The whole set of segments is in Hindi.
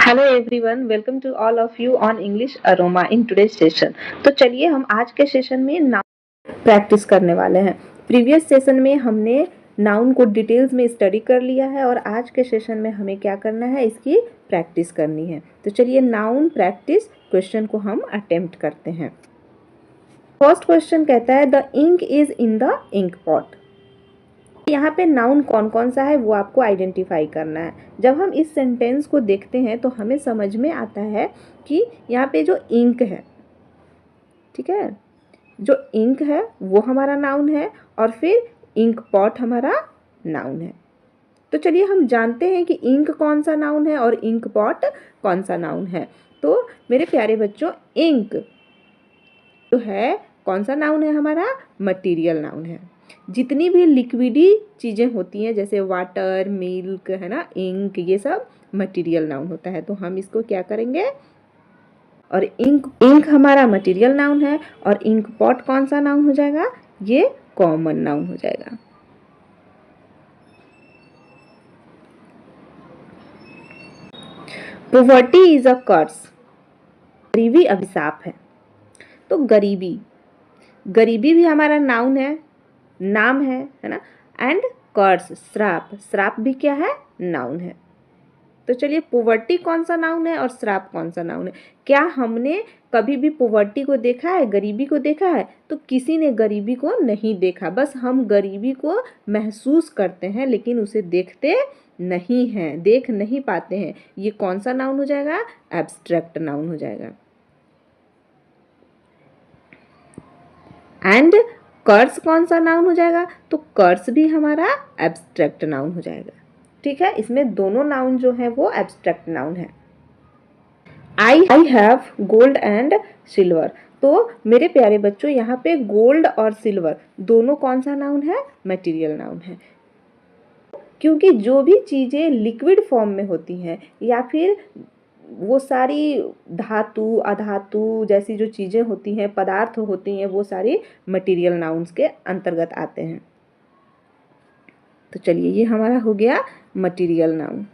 Hello everyone, welcome to all of you on English aroma in today's session. तो चलिए हम आज के सेशन में नाउन प्रैक्टिस करने वाले हैं। प्रीवियस सेशन में हमने नाउन को डिटेल्स में स्टडी कर लिया है और आज के सेशन में हमें क्या करना है, इसकी प्रैक्टिस करनी है। तो चलिए नाउन प्रैक्टिस क्वेश्चन को हम अटेम्प्ट करते हैं। फर्स्ट क्वेश्चन कहता है the ink is in the ink pot. यहाँ पे नाउन कौन कौन सा है वो आपको आइडेंटिफाई करना है। जब हम इस सेंटेंस को देखते हैं तो हमें समझ में आता है कि यहाँ पे जो इंक है, ठीक है, जो इंक है वो हमारा नाउन है और फिर इंक पॉट हमारा नाउन है। तो चलिए हम जानते हैं कि इंक कौन सा नाउन है और इंक पॉट कौन सा नाउन है। तो मेरे प्यारे बच्चों, इंक जो है कौन सा नाउन है, हमारा मटीरियल नाउन है। जितनी भी लिक्विडी चीज़ें होती हैं जैसे वाटर, मिल्क, है ना, इंक, ये सब मटीरियल नाउन होता है। तो हम इसको क्या करेंगे, और इंक हमारा मटीरियल नाउन है और इंक पॉट कौन सा नाउन हो जाएगा, ये कॉमन नाउन हो जाएगा। पॉवर्टी इज अ कर्स, गरीबी अभिशाप है। तो गरीबी भी हमारा नाउन है, नाम है ना। एंड कर्स, श्राप, श्राप भी क्या है, नाउन है। तो चलिए पॉवर्टी कौन सा नाउन है और श्राप कौन सा नाउन है। क्या हमने कभी भी पॉवर्टी को देखा है, गरीबी को देखा है? तो किसी ने गरीबी को नहीं देखा, बस हम गरीबी को महसूस करते हैं लेकिन उसे देखते नहीं हैं, देख नहीं पाते हैं। ये कौन सा नाउन हो जाएगा, एब्स्ट्रैक्ट नाउन हो जाएगा। एंड कर्स कौन सा नाउन हो जाएगा, तो कर्स भी हमारा एब्स्ट्रैक्ट नाउन हो जाएगा। ठीक है, इसमें दोनों नाउन जो है वो एब्स्ट्रैक्ट नाउन है। I have gold and silver. तो मेरे प्यारे बच्चों, यहाँ पे गोल्ड और सिल्वर दोनों कौन सा नाउन है, मटेरियल नाउन है। क्योंकि जो भी चीज़ें लिक्विड फॉर्म में होती हैं या फिर वो सारी धातु, अधातु जैसी जो चीज़ें होती हैं, पदार्थ होती हैं, वो सारी मटेरियल नाउन्स के अंतर्गत आते हैं। तो चलिए ये हमारा हो गया material noun.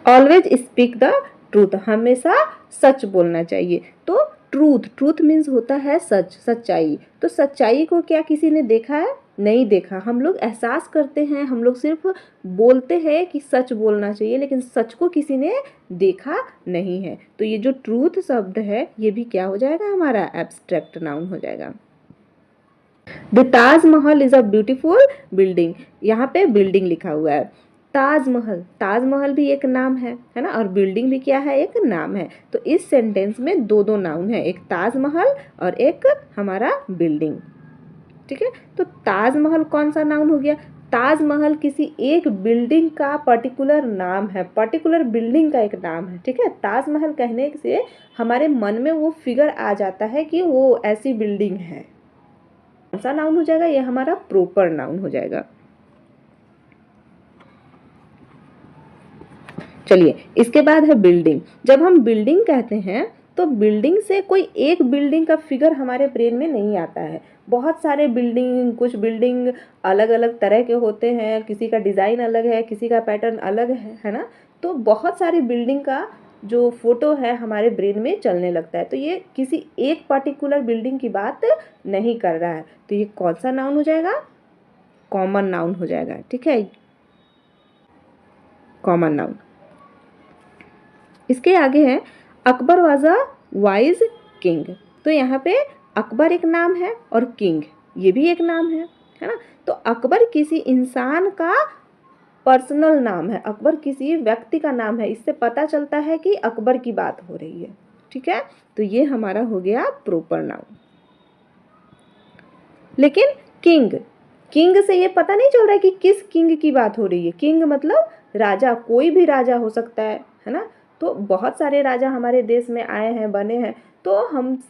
Always speak the truth, हमेशा सच बोलना चाहिए। तो ट्रूथ मीन्स होता है सच, सच्चाई। तो सच्चाई को क्या किसी ने देखा है, नहीं देखा। हम लोग एहसास करते हैं, हम लोग सिर्फ बोलते हैं कि सच बोलना चाहिए, लेकिन सच को किसी ने देखा नहीं है। तो ये जो ट्रूथ शब्द है ये भी क्या हो जाएगा, हमारा एब्स्ट्रैक्ट नाउन हो जाएगा। The Taj Mahal is a beautiful building, यहाँ पे बिल्डिंग लिखा हुआ है। ताजमहल, ताजमहल भी एक नाम है ना, और बिल्डिंग भी क्या है, एक नाम है। तो इस सेंटेंस में दो नाउन है, एक ताजमहल और एक हमारा बिल्डिंग। ठीक है, तो ताजमहल कौन सा नाउन हो गया, ताजमहल किसी एक बिल्डिंग का पर्टिकुलर नाम है, पर्टिकुलर बिल्डिंग का एक नाम है। ठीक है, ताजमहल कहने से हमारे मन में वो फिगर आ जाता है कि वो ऐसी बिल्डिंग है। कौन सा नाउन हो जाएगा, ये हमारा प्रॉपर नाउन हो जाएगा। चलिए इसके बाद है बिल्डिंग। जब हम बिल्डिंग कहते हैं तो बिल्डिंग से कोई एक बिल्डिंग का फिगर हमारे ब्रेन में नहीं आता है। बहुत सारे बिल्डिंग, कुछ बिल्डिंग अलग अलग तरह के होते हैं, किसी का डिज़ाइन अलग है, किसी का पैटर्न अलग है ना। तो बहुत सारी बिल्डिंग का जो फोटो है हमारे ब्रेन में चलने लगता है। तो ये किसी एक पर्टिकुलर बिल्डिंग की बात नहीं कर रहा है। तो ये कौन सा नाउन हो जाएगा, कॉमन नाउन हो जाएगा। ठीक है, कॉमन नाउन। इसके आगे है Akbar was a wise king. तो यहाँ पे अकबर एक नाम है और किंग ये भी एक नाम है ना। तो अकबर किसी इंसान का पर्सनल नाम है, अकबर किसी व्यक्ति का नाम है। इससे पता चलता है कि अकबर की बात हो रही है। ठीक है, तो ये हमारा हो गया प्रॉपर नाउन। लेकिन किंग, किंग से ये पता नहीं चल रहा है कि किस किंग की बात हो रही है। किंग मतलब राजा, कोई भी राजा हो सकता है ना। तो बहुत सारे राजा हमारे देश में आए हैं, बने हैं। तो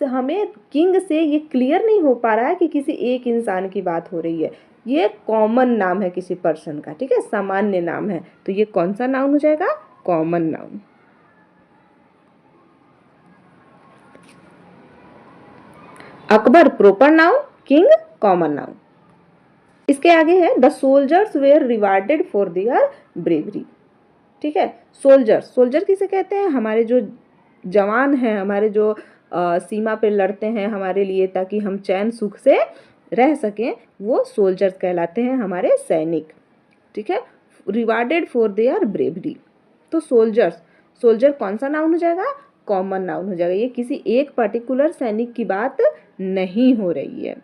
हमें किंग से ये क्लियर नहीं हो पा रहा है कि किसी एक इंसान की बात हो रही है। ये कॉमन नाम है किसी पर्सन का, ठीक है, सामान्य नाम है। तो ये कौन सा नाउन हो जाएगा, common noun. Akbar proper noun, king common noun. इसके आगे है the soldiers were rewarded for their bravery. ठीक है, सोल्जर, सोल्जर किसे कहते हैं? हमारे जो जवान हैं, हमारे जो सीमा पे लड़ते हैं हमारे लिए ताकि हम चैन सुख से रह सकें, वो सोल्जर्स कहलाते हैं, हमारे सैनिक। ठीक है, रिवार्डेड फॉर देयर ब्रेवरी। तो सोल्जर्स, सोल्जर कौन सा नाउन हो जाएगा? कॉमन नाउन हो जाएगा। ये किसी एक पर्टिकुलर सैनिक की बात नहीं हो रही है।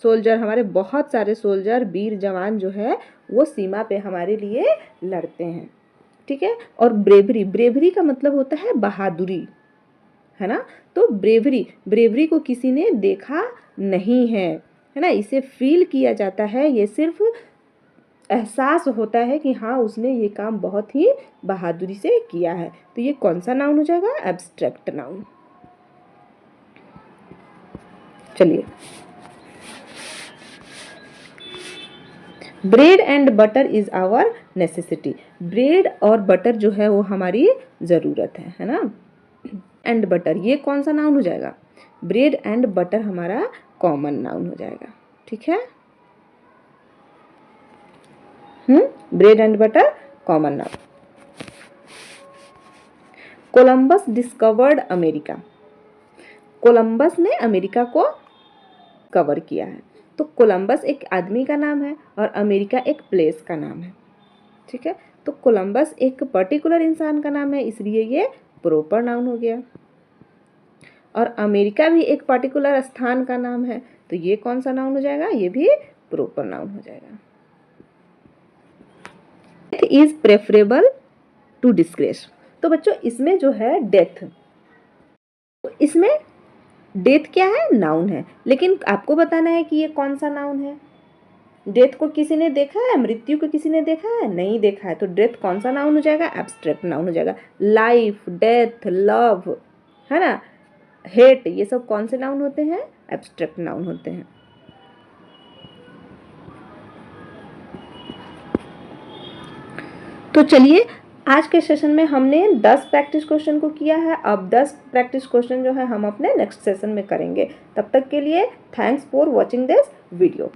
सोल्जर, हमारे बहुत सारे सोल्जर, वीर जवान जो है वो सीमा पे हमारे लिए लड़ते हैं। ठीक है, और ब्रेवरी, ब्रेवरी का मतलब होता है बहादुरी, है ना। तो ब्रेवरी, ब्रेवरी को किसी ने देखा नहीं है ना, इसे फील किया जाता है, ये सिर्फ एहसास होता है कि हाँ उसने ये काम बहुत ही बहादुरी से किया है। तो ये कौन सा नाउन हो जाएगा? Abstract noun. चलिए, bread and butter is our necessity. Bread और बटर जो है वो हमारी ज़रूरत है ना। एंड बटर, ये कौन सा नाउन हो जाएगा? ब्रेड एंड बटर हमारा कॉमन नाउन हो जाएगा। ठीक है, bread and butter common noun. Columbus discovered America. Columbus ने अमेरिका को कवर किया है। तो कोलंबस एक आदमी का नाम है और अमेरिका एक प्लेस का नाम है। ठीक है, तो कोलंबस एक पर्टिकुलर इंसान का नाम है, इसलिए ये प्रॉपर नाउन हो गया। और अमेरिका भी एक पर्टिकुलर स्थान का नाम है, तो ये कौन सा नाउन हो जाएगा? ये भी प्रॉपर नाउन हो जाएगा। Death is preferable to disgrace. तो बच्चों इसमें जो है डेथ, तो इसमें डेथ क्या है? नाउन है, लेकिन आपको बताना है कि ये कौन सा नाउन है। डेथ को किसी ने देखा है? मृत्यु को किसी ने देखा है? नहीं देखा है। तो डेथ कौन सा नाउन हो जाएगा? एब्स्ट्रैक्ट नाउन हो जाएगा। लाइफ, डेथ, लव, है ना, हेट, ये सब कौन से नाउन होते हैं? एब्स्ट्रैक्ट नाउन होते हैं। तो चलिए, आज के सेशन में हमने 10 प्रैक्टिस क्वेश्चन को किया है। अब 10 प्रैक्टिस क्वेश्चन जो है हम अपने नेक्स्ट सेशन में करेंगे। तब तक के लिए thanks for watching this video.